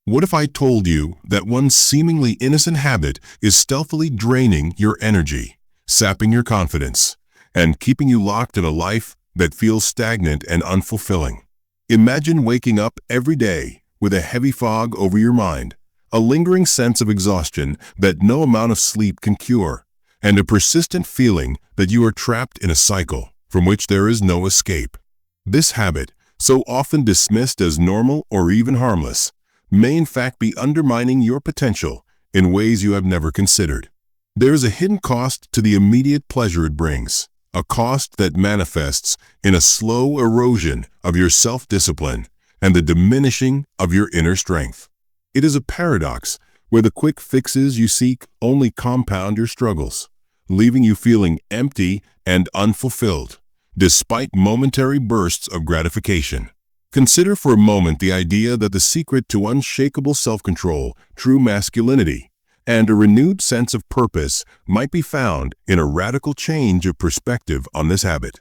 What if I told you that one seemingly innocent habit is stealthily draining your energy, sapping your confidence, and keeping you locked in a life that feels stagnant and unfulfilling? Imagine waking up every day with a heavy fog over your mind, a lingering sense of exhaustion that no amount of sleep can cure, and a persistent feeling that you are trapped in a cycle from which there is no escape. This habit, so often dismissed as normal or even harmless, may in fact be undermining your potential in ways you have never considered. There is a hidden cost to the immediate pleasure it brings, a cost that manifests in a slow erosion of your self-discipline and the diminishing of your inner strength. It is a paradox where the quick fixes you seek only compound your struggles, leaving you feeling empty and unfulfilled, despite momentary bursts of gratification. Consider for a moment the idea that the secret to unshakable self-control, true masculinity, and a renewed sense of purpose might be found in a radical change of perspective on this habit.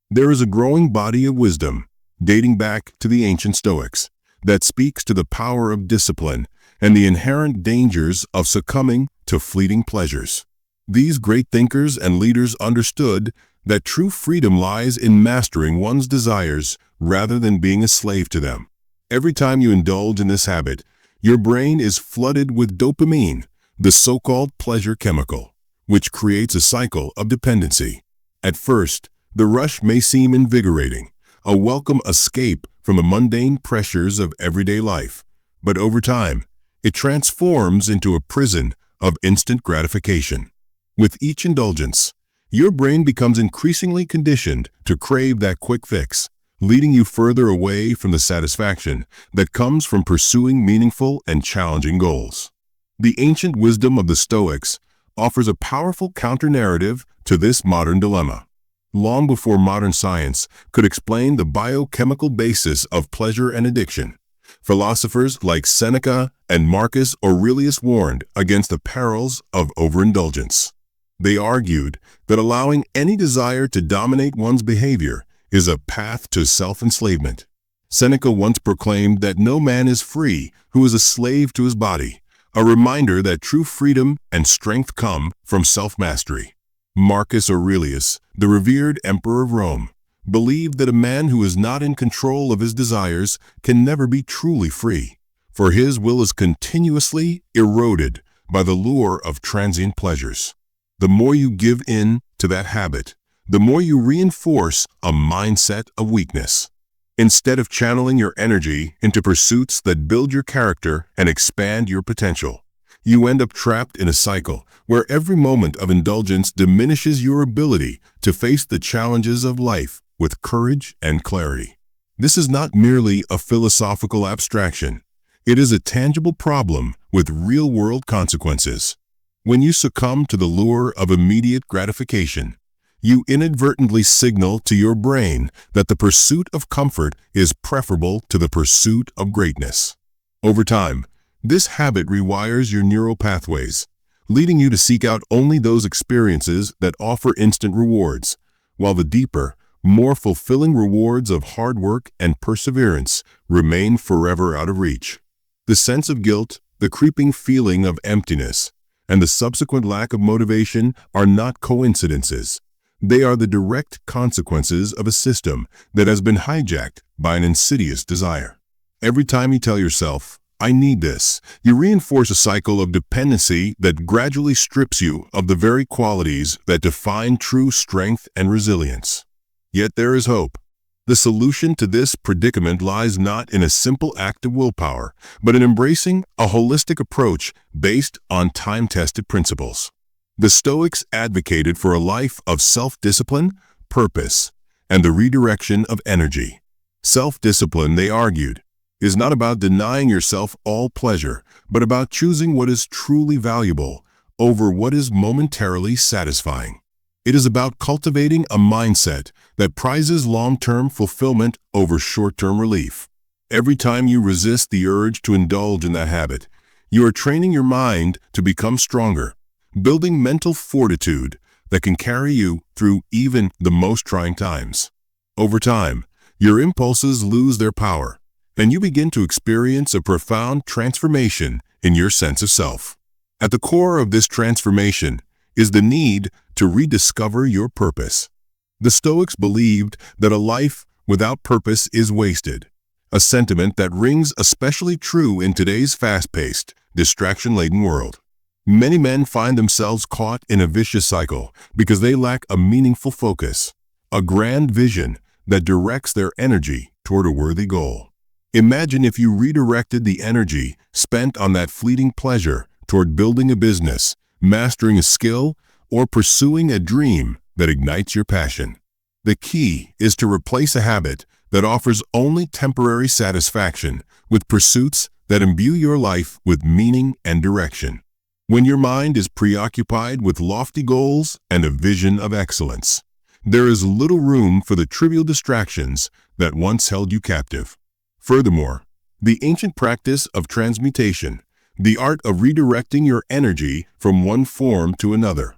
There is a growing body of wisdom, dating back to the ancient Stoics, that speaks to the power of discipline and the inherent dangers of succumbing to fleeting pleasures. These great thinkers and leaders understood that true freedom lies in mastering one's desires rather than being a slave to them. Every time you indulge in this habit, your brain is flooded with dopamine, the so-called pleasure chemical, which creates a cycle of dependency. At first, the rush may seem invigorating, a welcome escape from the mundane pressures of everyday life, but over time, it transforms into a prison of instant gratification. With each indulgence, your brain becomes increasingly conditioned to crave that quick fix, leading you further away from the satisfaction that comes from pursuing meaningful and challenging goals. The ancient wisdom of the Stoics offers a powerful counter-narrative to this modern dilemma. Long before modern science could explain the biochemical basis of pleasure and addiction, philosophers like Seneca and Marcus Aurelius warned against the perils of overindulgence. They argued that allowing any desire to dominate one's behavior is a path to self-enslavement. Seneca once proclaimed that no man is free who is a slave to his body, a reminder that true freedom and strength come from self-mastery. Marcus Aurelius, the revered emperor of Rome, believed that a man who is not in control of his desires can never be truly free, for his will is continuously eroded by the lure of transient pleasures. The more you give in to that habit, the more you reinforce a mindset of weakness. Instead of channeling your energy into pursuits that build your character and expand your potential, you end up trapped in a cycle where every moment of indulgence diminishes your ability to face the challenges of life with courage and clarity. This is not merely a philosophical abstraction. It is a tangible problem with real-world consequences. When you succumb to the lure of immediate gratification, you inadvertently signal to your brain that the pursuit of comfort is preferable to the pursuit of greatness. Over time, this habit rewires your neural pathways, leading you to seek out only those experiences that offer instant rewards, while the deeper, more fulfilling rewards of hard work and perseverance remain forever out of reach. The sense of guilt, the creeping feeling of emptiness, and the subsequent lack of motivation are not coincidences. They are the direct consequences of a system that has been hijacked by an insidious desire. Every time you tell yourself, "I need this," you reinforce a cycle of dependency that gradually strips you of the very qualities that define true strength and resilience. Yet there is hope. The solution to this predicament lies not in a simple act of willpower, but in embracing a holistic approach based on time-tested principles. The Stoics advocated for a life of self-discipline, purpose, and the redirection of energy. Self-discipline, they argued, is not about denying yourself all pleasure, but about choosing what is truly valuable over what is momentarily satisfying. It is about cultivating a mindset that prizes long-term fulfillment over short-term relief. Every time you resist the urge to indulge in that habit, you are training your mind to become stronger, building mental fortitude that can carry you through even the most trying times. Over time, your impulses lose their power, and you begin to experience a profound transformation in your sense of self. At the core of this transformation is the need to rediscover your purpose. The Stoics believed that a life without purpose is wasted, a sentiment that rings especially true in today's fast-paced, distraction-laden world. Many men find themselves caught in a vicious cycle because they lack a meaningful focus, a grand vision that directs their energy toward a worthy goal. Imagine if you redirected the energy spent on that fleeting pleasure toward building a business, mastering a skill, or pursuing a dream that ignites your passion. The key is to replace a habit that offers only temporary satisfaction with pursuits that imbue your life with meaning and direction. When your mind is preoccupied with lofty goals and a vision of excellence, there is little room for the trivial distractions that once held you captive. Furthermore, the ancient practice of transmutation, the art of redirecting your energy from one form to another,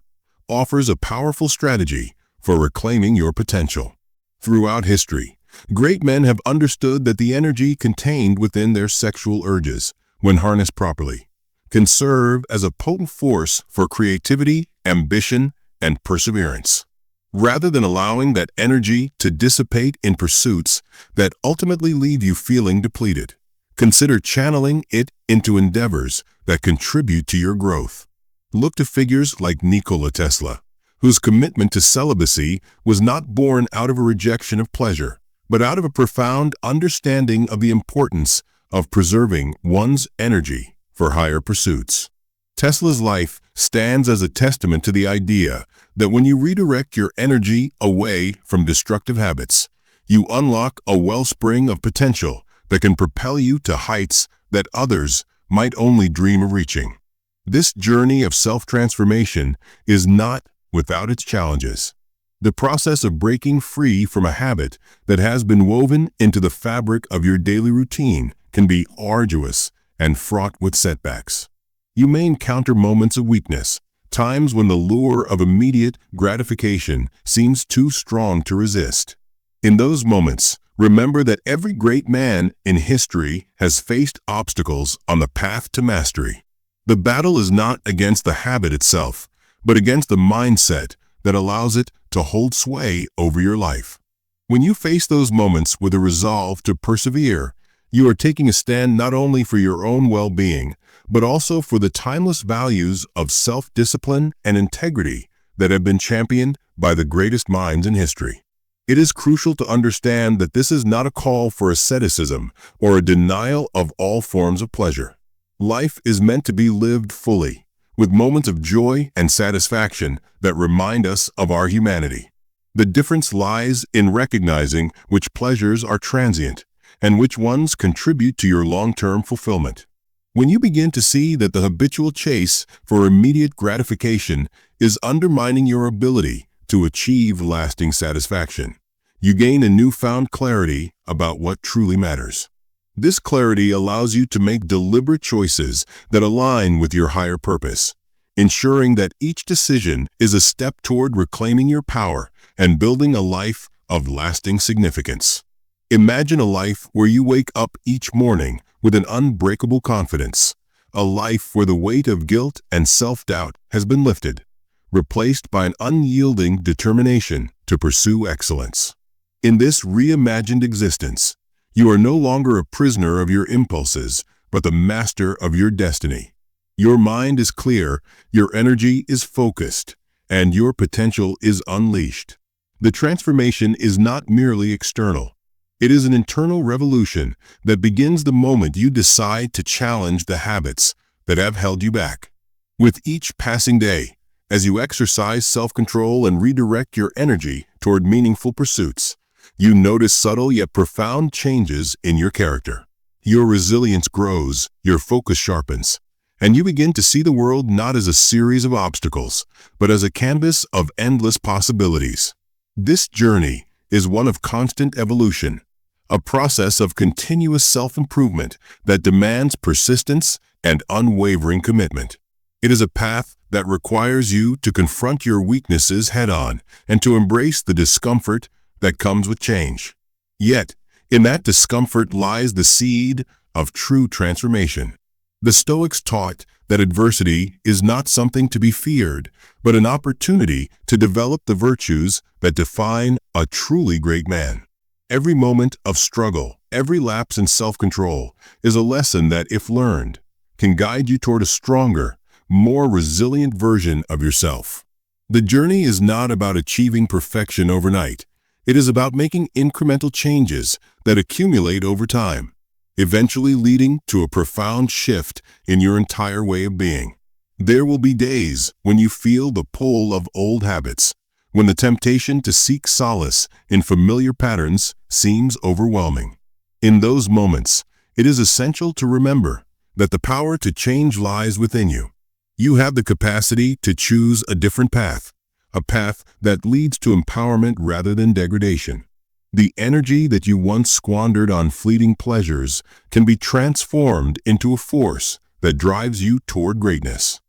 offers a powerful strategy for reclaiming your potential. Throughout history, great men have understood that the energy contained within their sexual urges, when harnessed properly, can serve as a potent force for creativity, ambition, and perseverance. Rather than allowing that energy to dissipate in pursuits that ultimately leave you feeling depleted, consider channeling it into endeavors that contribute to your growth. Look to figures like Nikola Tesla, whose commitment to celibacy was not born out of a rejection of pleasure, but out of a profound understanding of the importance of preserving one's energy for higher pursuits. Tesla's life stands as a testament to the idea that when you redirect your energy away from destructive habits, you unlock a wellspring of potential that can propel you to heights that others might only dream of reaching. This journey of self-transformation is not without its challenges. The process of breaking free from a habit that has been woven into the fabric of your daily routine can be arduous and fraught with setbacks. You may encounter moments of weakness, times when the lure of immediate gratification seems too strong to resist. In those moments, remember that every great man in history has faced obstacles on the path to mastery. The battle is not against the habit itself, but against the mindset that allows it to hold sway over your life. When you face those moments with a resolve to persevere, you are taking a stand not only for your own well-being, but also for the timeless values of self-discipline and integrity that have been championed by the greatest minds in history. It is crucial to understand that this is not a call for asceticism or a denial of all forms of pleasure. Life is meant to be lived fully, with moments of joy and satisfaction that remind us of our humanity. The difference lies in recognizing which pleasures are transient and which ones contribute to your long-term fulfillment. When you begin to see that the habitual chase for immediate gratification is undermining your ability to achieve lasting satisfaction, you gain a newfound clarity about what truly matters. This clarity allows you to make deliberate choices that align with your higher purpose, ensuring that each decision is a step toward reclaiming your power and building a life of lasting significance. Imagine a life where you wake up each morning with an unbreakable confidence, a life where the weight of guilt and self-doubt has been lifted, replaced by an unyielding determination to pursue excellence. In this reimagined existence, you are no longer a prisoner of your impulses, but the master of your destiny. Your mind is clear, your energy is focused, and your potential is unleashed. The transformation is not merely external. It is an internal revolution that begins the moment you decide to challenge the habits that have held you back. With each passing day, as you exercise self-control and redirect your energy toward meaningful pursuits, you notice subtle yet profound changes in your character. Your resilience grows, your focus sharpens, and you begin to see the world not as a series of obstacles, but as a canvas of endless possibilities. This journey is one of constant evolution, a process of continuous self-improvement that demands persistence and unwavering commitment. It is a path that requires you to confront your weaknesses head-on and to embrace the discomfort that comes with change. Yet, In that discomfort lies the seed of true transformation. The Stoics taught that adversity is not something to be feared, but an opportunity to develop the virtues that define a truly great man. Every moment of struggle, every lapse in self-control is a lesson that, if learned, can guide you toward a stronger, more resilient version of yourself. The journey is not about achieving perfection overnight. It is about making incremental changes that accumulate over time, eventually leading to a profound shift in your entire way of being. There will be days when you feel the pull of old habits, when the temptation to seek solace in familiar patterns seems overwhelming. In those moments, it is essential to remember that the power to change lies within you. You have the capacity to choose a different path, a path that leads to empowerment rather than degradation. The energy that you once squandered on fleeting pleasures can be transformed into a force that drives you toward greatness.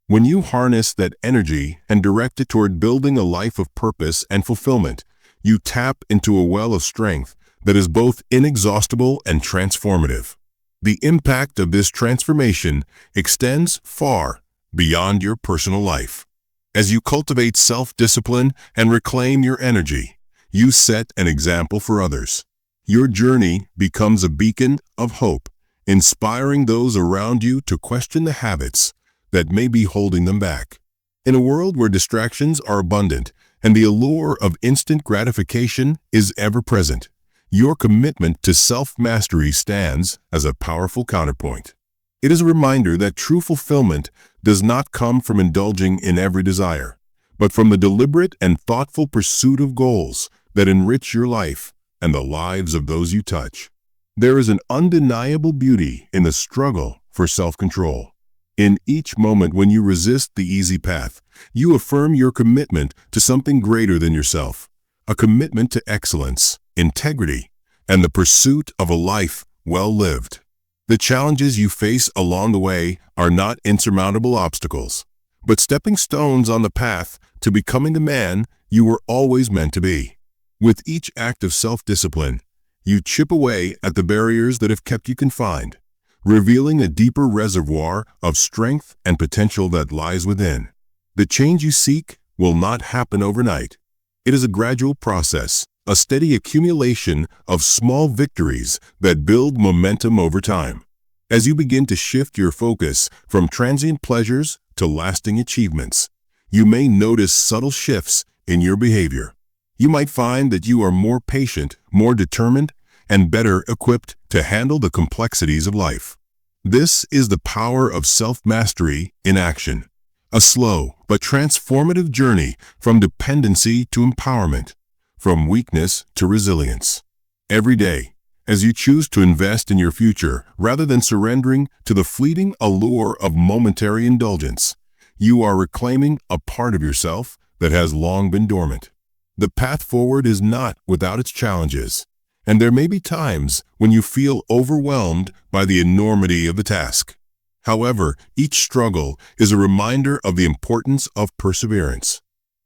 When you harness that energy and direct it toward building a life of purpose and fulfillment, you tap into a well of strength that is both inexhaustible and transformative. The impact of this transformation extends far beyond your personal life. As you cultivate self-discipline and reclaim your energy, you set an example for others. Your journey becomes a beacon of hope, inspiring those around you to question the habits that may be holding them back. In a world where distractions are abundant and the allure of instant gratification is ever present, your commitment to self-mastery stands as a powerful counterpoint. It is a reminder that true fulfillment does not come from indulging in every desire, but from the deliberate and thoughtful pursuit of goals that enrich your life and the lives of those you touch. There is an undeniable beauty in the struggle for self-control. In each moment when you resist the easy path, you affirm your commitment to something greater than yourself, a commitment to excellence, integrity, and the pursuit of a life well lived. The challenges you face along the way are not insurmountable obstacles, but stepping stones on the path to becoming the man you were always meant to be. With each act of self-discipline, you chip away at the barriers that have kept you confined, revealing a deeper reservoir of strength and potential that lies within. The change you seek will not happen overnight. It is a gradual process, a steady accumulation of small victories that build momentum over time. As you begin to shift your focus from transient pleasures to lasting achievements, you may notice subtle shifts in your behavior. You might find that you are more patient, more determined, and better equipped to handle the complexities of life. This is the power of self-mastery in action, a slow but transformative journey from dependency to empowerment, from weakness to resilience. Every day, as you choose to invest in your future rather than surrendering to the fleeting allure of momentary indulgence, you are reclaiming a part of yourself that has long been dormant. The path forward is not without its challenges, and there may be times when you feel overwhelmed by the enormity of the task. However, each struggle is a reminder of the importance of perseverance.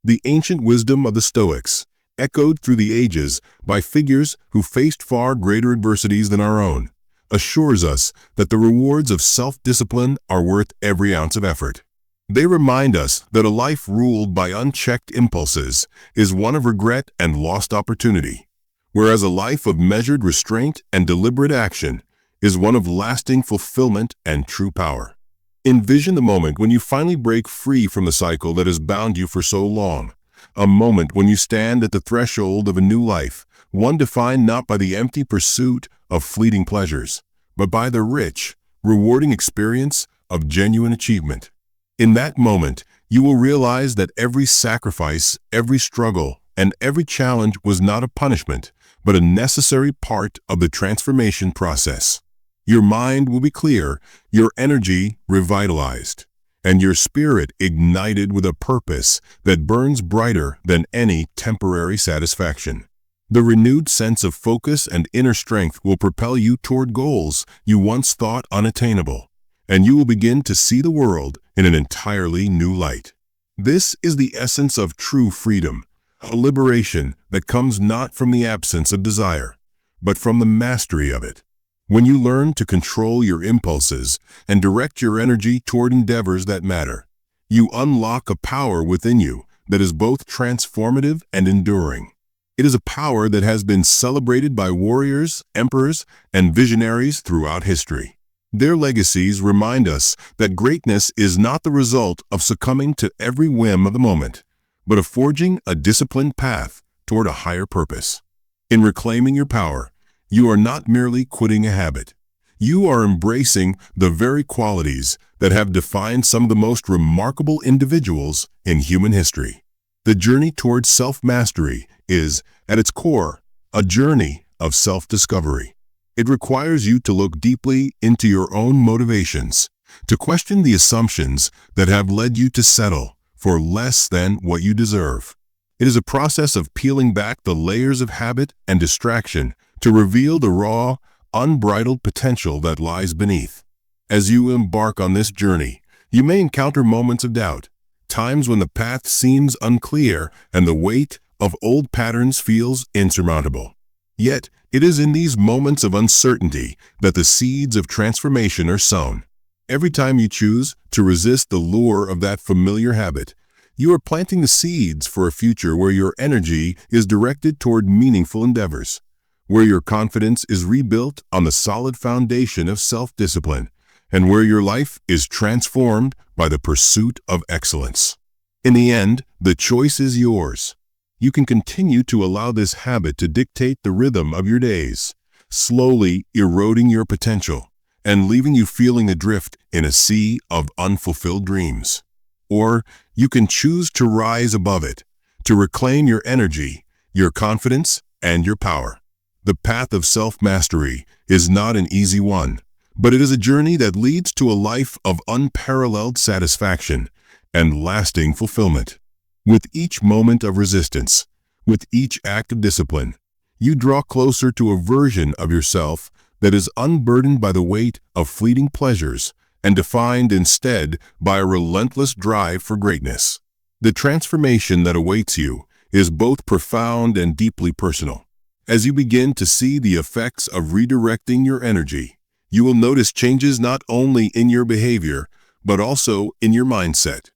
The ancient wisdom of the Stoics, echoed through the ages by figures who faced far greater adversities than our own, assures us that the rewards of self-discipline are worth every ounce of effort. They remind us that a life ruled by unchecked impulses is one of regret and lost opportunity, whereas a life of measured restraint and deliberate action is one of lasting fulfillment and true power. Envision the moment when you finally break free from the cycle that has bound you for so long, a moment when you stand at the threshold of a new life, one defined not by the empty pursuit of fleeting pleasures, but by the rich, rewarding experience of genuine achievement. In that moment, you will realize that every sacrifice, every struggle, and every challenge was not a punishment, but a necessary part of the transformation process. Your mind will be clear, your energy revitalized, and your spirit ignited with a purpose that burns brighter than any temporary satisfaction. The renewed sense of focus and inner strength will propel you toward goals you once thought unattainable, and you will begin to see the world in an entirely new light. This is the essence of true freedom, a liberation that comes not from the absence of desire, but from the mastery of it. When you learn to control your impulses and direct your energy toward endeavors that matter, you unlock a power within you that is both transformative and enduring. It is a power that has been celebrated by warriors, emperors, and visionaries throughout history. Their legacies remind us that greatness is not the result of succumbing to every whim of the moment, but of forging a disciplined path toward a higher purpose. In reclaiming your power, you are not merely quitting a habit. You are embracing the very qualities that have defined some of the most remarkable individuals in human history. The journey towards self-mastery is, at its core, a journey of self-discovery. It requires you to look deeply into your own motivations, to question the assumptions that have led you to settle for less than what you deserve. It is a process of peeling back the layers of habit and distraction to reveal the raw, unbridled potential that lies beneath. As you embark on this journey, you may encounter moments of doubt, times when the path seems unclear and the weight of old patterns feels insurmountable. Yet, it is in these moments of uncertainty that the seeds of transformation are sown. Every time you choose to resist the lure of that familiar habit, you are planting the seeds for a future where your energy is directed toward meaningful endeavors, where your confidence is rebuilt on the solid foundation of self-discipline, and where your life is transformed by the pursuit of excellence. In the end, the choice is yours. You can continue to allow this habit to dictate the rhythm of your days, slowly eroding your potential and leaving you feeling adrift in a sea of unfulfilled dreams. Or you can choose to rise above it, to reclaim your energy, your confidence, and your power. The path of self-mastery is not an easy one, but it is a journey that leads to a life of unparalleled satisfaction and lasting fulfillment. With each moment of resistance, with each act of discipline, you draw closer to a version of yourself that is unburdened by the weight of fleeting pleasures and defined instead by a relentless drive for greatness. The transformation that awaits you is both profound and deeply personal. As you begin to see the effects of redirecting your energy, you will notice changes not only in your behavior, but also in your mindset.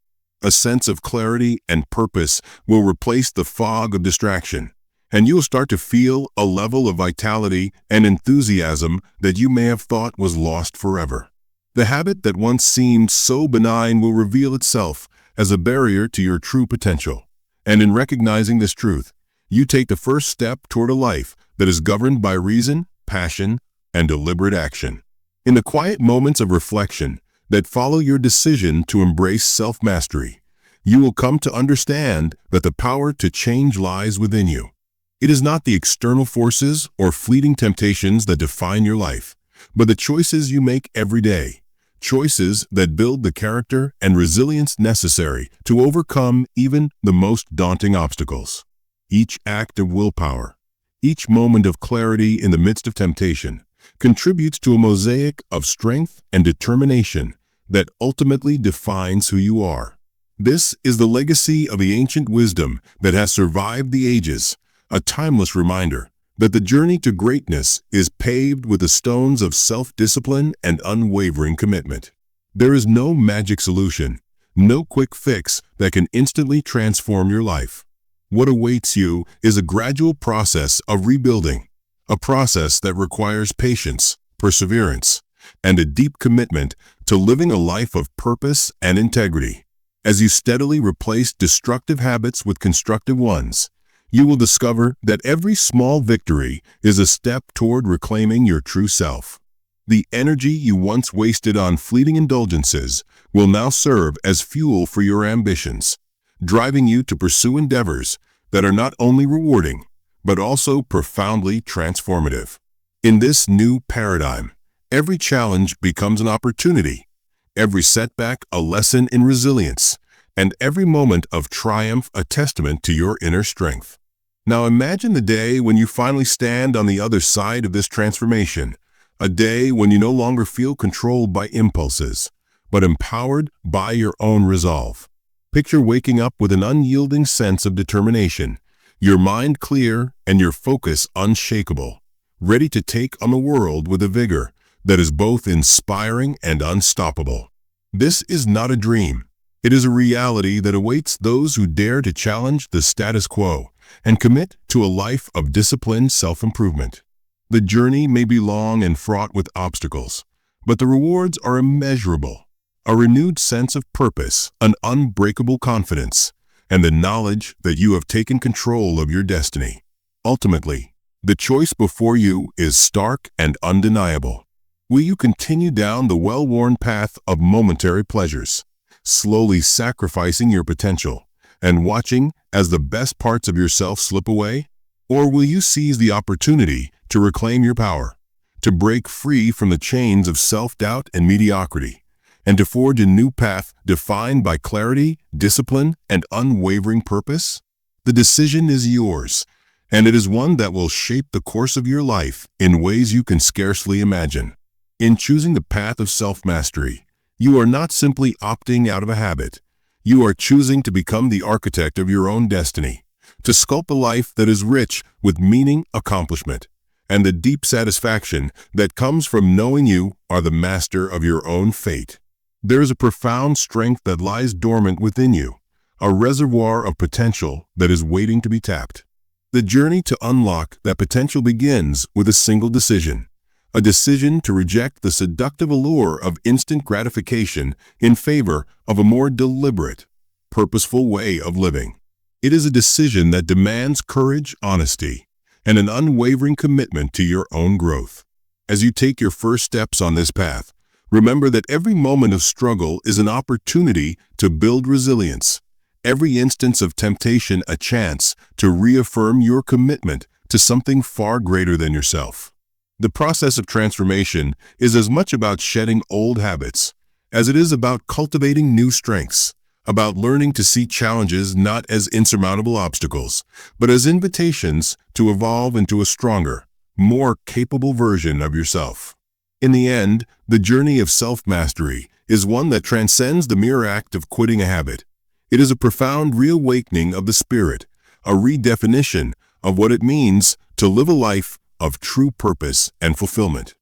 A sense of clarity and purpose will replace the fog of distraction, and you will start to feel a level of vitality and enthusiasm that you may have thought was lost forever. The habit that once seemed so benign will reveal itself as a barrier to your true potential. And in recognizing this truth, you take the first step toward a life that is governed by reason, passion, and deliberate action. In the quiet moments of reflection that follow your decision to embrace self-mastery, you will come to understand that the power to change lies within you. It is not the external forces or fleeting temptations that define your life, but the choices you make every day. Choices that build the character and resilience necessary to overcome even the most daunting obstacles. Each act of willpower, each moment of clarity in the midst of temptation, contributes to a mosaic of strength and determination that ultimately defines who you are. This is the legacy of the ancient wisdom that has survived the ages, a timeless reminder that the journey to greatness is paved with the stones of self-discipline and unwavering commitment. There is no magic solution, no quick fix that can instantly transform your life. What awaits you is a gradual process of rebuilding, a process that requires patience, perseverance, and a deep commitment to living a life of purpose and integrity. As you steadily replace destructive habits with constructive ones, you will discover that every small victory is a step toward reclaiming your true self. The energy you once wasted on fleeting indulgences will now serve as fuel for your ambitions, driving you to pursue endeavors that are not only rewarding, but also profoundly transformative. In this new paradigm, every challenge becomes an opportunity, every setback a lesson in resilience, and every moment of triumph a testament to your inner strength. Now imagine the day when you finally stand on the other side of this transformation, a day when you no longer feel controlled by impulses, but empowered by your own resolve. Picture waking up with an unyielding sense of determination, your mind clear and your focus unshakable, ready to take on the world with a vigor that is both inspiring and unstoppable. This is not a dream. It is a reality that awaits those who dare to challenge the status quo and commit to a life of disciplined self-improvement. The journey may be long and fraught with obstacles, but the rewards are immeasurable. A renewed sense of purpose, an unbreakable confidence, and the knowledge that you have taken control of your destiny. Ultimately, the choice before you is stark and undeniable. Will you continue down the well-worn path of momentary pleasures, slowly sacrificing your potential and watching as the best parts of yourself slip away? Or will you seize the opportunity to reclaim your power, to break free from the chains of self-doubt and mediocrity, and to forge a new path defined by clarity, discipline, and unwavering purpose? The decision is yours, and it is one that will shape the course of your life in ways you can scarcely imagine. In choosing the path of self-mastery, you are not simply opting out of a habit. You are choosing to become the architect of your own destiny, to sculpt a life that is rich with meaning, accomplishment, and the deep satisfaction that comes from knowing you are the master of your own fate. There is a profound strength that lies dormant within you, a reservoir of potential that is waiting to be tapped. The journey to unlock that potential begins with a single decision. A decision to reject the seductive allure of instant gratification in favor of a more deliberate, purposeful way of living. It is a decision that demands courage, honesty, and an unwavering commitment to your own growth. As you take your first steps on this path, remember that every moment of struggle is an opportunity to build resilience, every instance of temptation a chance to reaffirm your commitment to something far greater than yourself. The process of transformation is as much about shedding old habits as it is about cultivating new strengths, about learning to see challenges not as insurmountable obstacles, but as invitations to evolve into a stronger, more capable version of yourself. In the end, the journey of self-mastery is one that transcends the mere act of quitting a habit. It is a profound reawakening of the spirit, a redefinition of what it means to live a life of true purpose and fulfillment.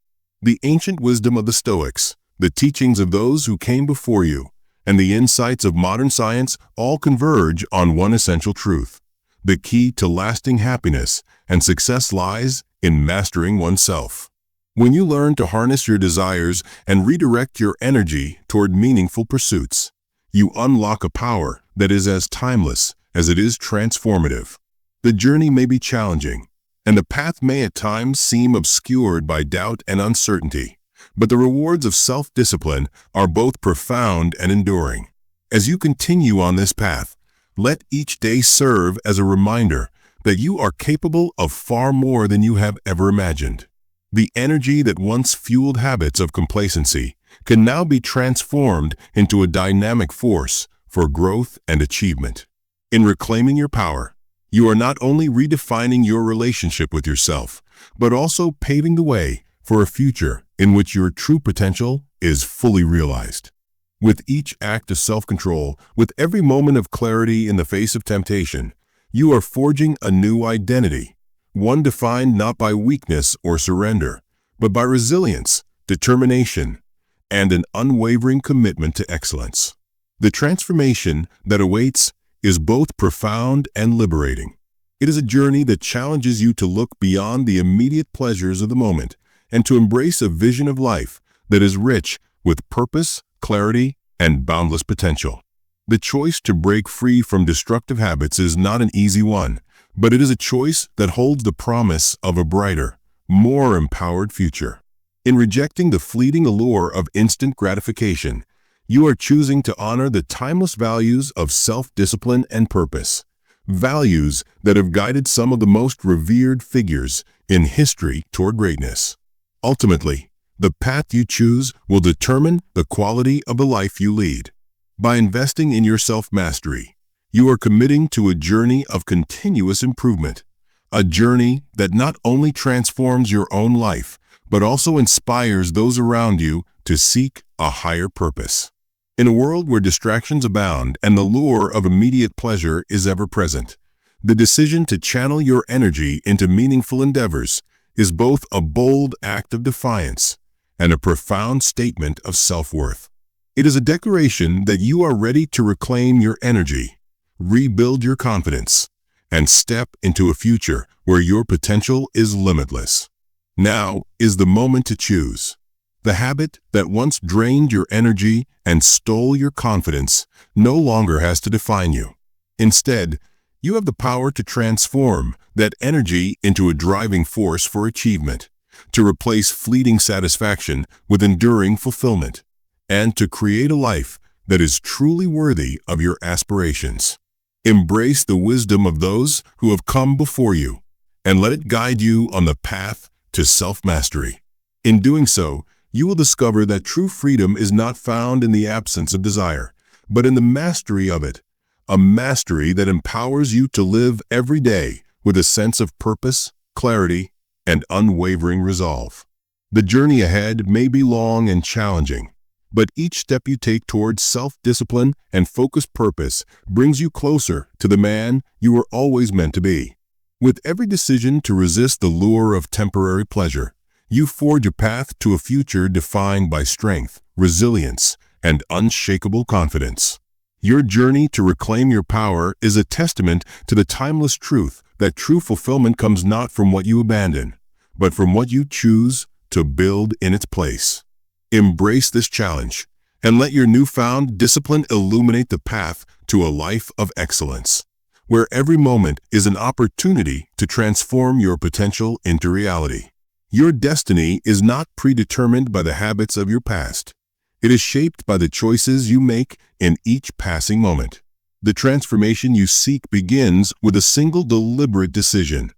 The ancient wisdom of the Stoics, the teachings of those who came before you, and the insights of modern science all converge on one essential truth. The key to lasting happiness and success lies in mastering oneself. When you learn to harness your desires and redirect your energy toward meaningful pursuits, you unlock a power that is as timeless as it is transformative. The journey may be challenging, and the path may at times seem obscured by doubt and uncertainty, but the rewards of self-discipline are both profound and enduring. As you continue on this path, let each day serve as a reminder that you are capable of far more than you have ever imagined. The energy that once fueled habits of complacency can now be transformed into a dynamic force for growth and achievement. In reclaiming your power, you are not only redefining your relationship with yourself, but also paving the way for a future in which your true potential is fully realized. With each act of self-control, with every moment of clarity in the face of temptation, you are forging a new identity, one defined not by weakness or surrender, but by resilience, determination, and an unwavering commitment to excellence. The transformation that awaits is both profound and liberating. It is a journey that challenges you to look beyond the immediate pleasures of the moment and to embrace a vision of life that is rich with purpose, clarity, and boundless potential. The choice to break free from destructive habits is not an easy one, but it is a choice that holds the promise of a brighter, more empowered future. In rejecting the fleeting allure of instant gratification, you are choosing to honor the timeless values of self-discipline and purpose, values that have guided some of the most revered figures in history toward greatness. Ultimately, the path you choose will determine the quality of the life you lead. By investing in your self-mastery, you are committing to a journey of continuous improvement, a journey that not only transforms your own life, but also inspires those around you to seek a higher purpose. In a world where distractions abound and the lure of immediate pleasure is ever present, the decision to channel your energy into meaningful endeavors is both a bold act of defiance and a profound statement of self-worth. It is a declaration that you are ready to reclaim your energy, rebuild your confidence, and step into a future where your potential is limitless. Now is the moment to choose. The habit that once drained your energy and stole your confidence no longer has to define you. Instead, you have the power to transform that energy into a driving force for achievement, to replace fleeting satisfaction with enduring fulfillment, and to create a life that is truly worthy of your aspirations. Embrace the wisdom of those who have come before you, and let it guide you on the path to self-mastery. In doing so, you will discover that true freedom is not found in the absence of desire, but in the mastery of it, a mastery that empowers you to live every day with a sense of purpose, clarity, and unwavering resolve. The journey ahead may be long and challenging, but each step you take towards self-discipline and focused purpose brings you closer to the man you were always meant to be. With every decision to resist the lure of temporary pleasure, you forge a path to a future defined by strength, resilience, and unshakable confidence. Your journey to reclaim your power is a testament to the timeless truth that true fulfillment comes not from what you abandon, but from what you choose to build in its place. Embrace this challenge, and let your newfound discipline illuminate the path to a life of excellence, where every moment is an opportunity to transform your potential into reality. Your destiny is not predetermined by the habits of your past. It is shaped by the choices you make in each passing moment. The transformation you seek begins with a single deliberate decision: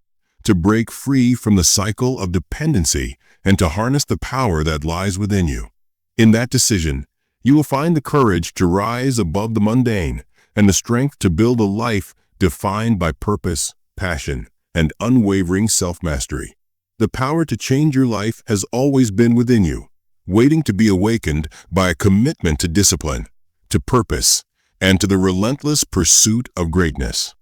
to break free from the cycle of dependency and to harness the power that lies within you. In that decision, you will find the courage to rise above the mundane and the strength to build a life defined by purpose, passion, and unwavering self-mastery. The power to change your life has always been within you, waiting to be awakened by a commitment to discipline, to purpose, and to the relentless pursuit of greatness.